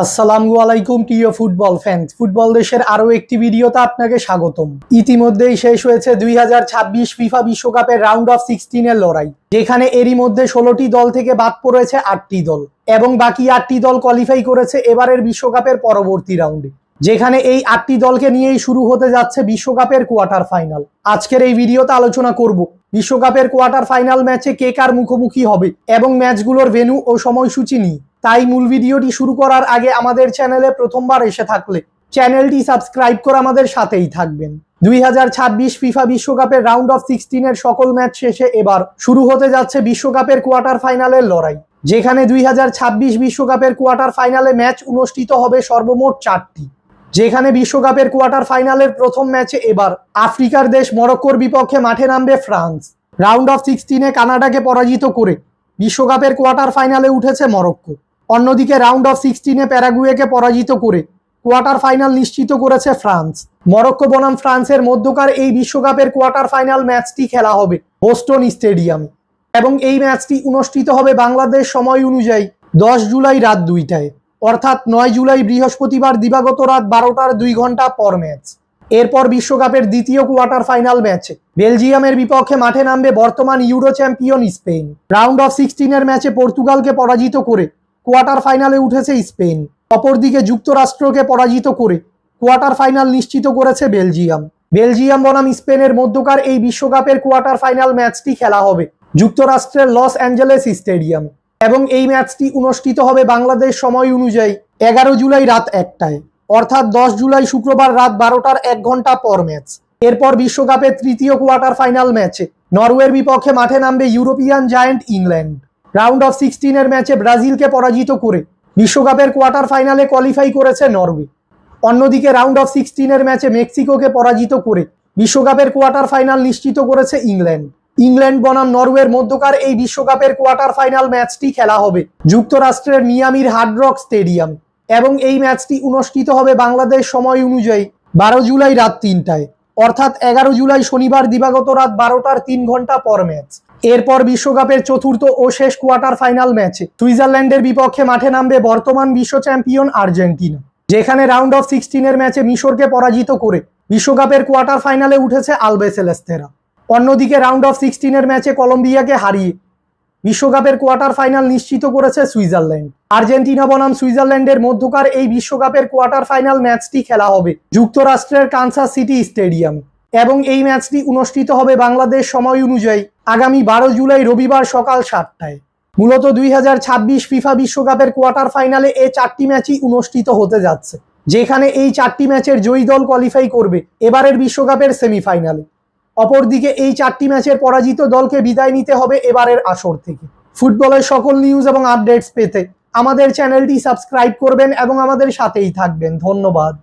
আসসালামু আলাইকুম প্রিয় ফুটবল ফ্যান্স। ফুটবল দেশের আরো একটি ভিডিওতে আপনাকে স্বাগতম। ইতিমধ্যেই শেষ হয়েছে 2026 ফিফা বিশ্বকাপের রাউন্ড অফ 16 এর লড়াই, যেখানে এরই মধ্যে 16টি দল থেকে বাদ পড়েছে 8টি দল এবং বাকি 8টি দল কোয়ালিফাই করেছে এবারের বিশ্বকাপের পরবর্তী রাউন্ডে, যেখানে এই 8টি দলকে নিয়েই শুরু হতে যাচ্ছে বিশ্বকাপের কোয়ার্টার ফাইনাল। আজকের এই ভিডিওতে আলোচনা করব বিশ্বকাপের কোয়ার্টার ফাইনাল ম্যাচে কে কার মুখোমুখি হবে এবং ম্যাচগুলোর ভেন্যু ও সময়সূচি নিয়ে। তাই মূল ভিডিওটি শুরু করার আগে আমাদের চ্যানেলে প্রথমবার এসে থাকলে চ্যানেলটি সাবস্ক্রাইব করে আমাদের সাথেই থাকবেন। 2026 ফিফা বিশ্বকাপের রাউন্ড অফ 16 এর সকল ম্যাচ শেষে এবার শুরু হতে যাচ্ছে বিশ্বকাপের কোয়ার্টার ফাইনালের লড়াই, যেখানে 2026 বিশ্বকাপের কোয়ার্টার ফাইনালে ম্যাচ অনুষ্ঠিত হবে সর্বমোট 4টি। যেখানে বিশ্বকাপের কোয়ার্টার ফাইনালের প্রথম ম্যাচে এবার আফ্রিকার দেশ মরক্কোর বিপক্ষে মাঠে নামবে ফ্রান্স। রাউন্ড অফ 16-এ কানাডাকে পরাজিত করে বিশ্বকাপের কোয়ার্টার ফাইনালে উঠেছে মরক্কো। অন্যদিকে রাউন্ড অফ 16-এ প্যারাগুয়েকে পরাজিত করে কোয়ার্টার ফাইনাল নিশ্চিত করেছে ফ্রান্স। মরক্কো বনাম ফ্রান্সের মধ্যকার এই বিশ্বকাপের কোয়ার্টার ফাইনাল ম্যাচটি খেলা হবে বোস্টন স্টেডিয়ামে এবং এই ম্যাচটি অনুষ্ঠিত হবে বাংলাদেশ সময় অনুযায়ী 10 জুলাই রাত 2টায়, অর্থাৎ 9 জুলাই বৃহস্পতিবার দিবাগত রাত 12টার 2 ঘন্টা পর ম্যাচ। এরপর বিশ্বকাপের দ্বিতীয় কোয়ার্টার ফাইনাল ম্যাচে বেলজিয়ামের বিপক্ষে মাঠে নামবে বর্তমান Euro champion Spain. Round of 16-এর ম্যাচে পর্তুগালকে পরাজিত করে কোয়ার্টার ফাইনালে উঠেছে স্পেন। অপরদিকে যুক্তরাষ্ট্রকে পরাজিত করে কোয়ার্টার ফাইনাল নিশ্চিত করেছে বেলজিয়াম। বেলজিয়াম বনাম স্পেনের মধ্যকার এই বিশ্বকাপের কোয়ার্টার ফাইনাল ম্যাচটি খেলা হবে যুক্তরাষ্ট্রের লস অ্যাঞ্জেলেস স্টেডিয়াম এবং এই ম্যাচটি অনুষ্ঠিত হবে বাংলাদেশ সময় অনুযায়ী 11 জুলাই রাত 1টায়, অর্থাৎ 10 জুলাই শুক্রবার রাত 12টার 1 ঘন্টা পর ম্যাচ। এরপর বিশ্বকাপের তৃতীয় কোয়ার্টার ফাইনাল ম্যাচে নরওয়ের বিপক্ষে মাঠে নামবে European giant England. Round of 16-এর ম্যাচে ব্রাজিলকে পরাজিত করে বিশ্বকাপের কোয়ার্টার ফাইনালে কোয়ালিফাই করেছে নরওয়ে। অন্যদিকে রাউন্ড অফ 16-এর ম্যাচে মেক্সিকোকে পরাজিত করে বিশ্বকাপের কোয়ার্টার ফাইনাল নিশ্চিত করেছে ইংল্যান্ড। ইংল্যান্ড বনাম নরওয়ের মধ্যকার এই বিশ্বকাপের কোয়ার্টার ফাইনাল ম্যাচটি খেলা হবে যুক্তরাষ্ট্রের মিয়ামির হার্ড রক স্টেডিয়াম এবং এই ম্যাচটি অনুষ্ঠিত হবে বাংলাদেশ সময় অনুযায়ী 12 জুলাই রাত 3টায়, অর্থাৎ 11 জুলাই শনিবার দিবাগত রাত 12টার 3 ঘন্টা পর ম্যাচ। এরপর বিশ্বকাপের চতুর্থ ও শেষ কোয়ার্টার ফাইনাল ম্যাচে সুইজারল্যান্ডের বিপক্ষে মাঠে নামবে বর্তমান বিশ্ব চ্যাম্পিয়ন আর্জেন্টিনা, যেখানে রাউন্ড অফ 16-এর ম্যাচে মিশরকে পরাজিত করে বিশ্বকাপের কোয়ার্টার ফাইনালে উঠেছে আলবেসেলেস্তেরা। অন্যদিকে রাউন্ড অফ 16-এর ম্যাচে কলম্বিয়াকে হারিয়ে বিশ্বকাপের কোয়ার্টার ফাইনাল নিশ্চিত করেছে সুইজারল্যান্ড। আর্জেন্টিনা বনাম সুইজারল্যান্ডের মধ্যকার এই বিশ্বকাপের কোয়ার্টার ফাইনাল ম্যাচটি খেলা হবে যুক্তরাষ্ট্রের কানসাস সিটি স্টেডিয়াম এবং এই ম্যাচটি অনুষ্ঠিত হবে বাংলাদেশ সময় অনুযায়ী আগামী 12 জুলাই রবিবার সকাল 7টায়। মূলত 2026 ফিফা বিশ্বকাপের কোয়ার্টার ফাইনালে এই 4টি ম্যাচই অনুষ্ঠিত হতে যাচ্ছে, যেখানে এই 4টি ম্যাচের জয়ী দল কোয়ালিফাই করবে এবারের বিশ্বকাপের সেমিফাইনালে। অপরদিকে এই 4টি ম্যাচের পরাজিত দলকে বিদায় নিতে হবে এবারের আসর থেকে। ফুটবলের সকল নিউজ এবং আপডেটস পেতে আমাদের চ্যানেলটি সাবস্ক্রাইব করবেন এবং আমাদের সাথেই থাকবেন। ধন্যবাদ।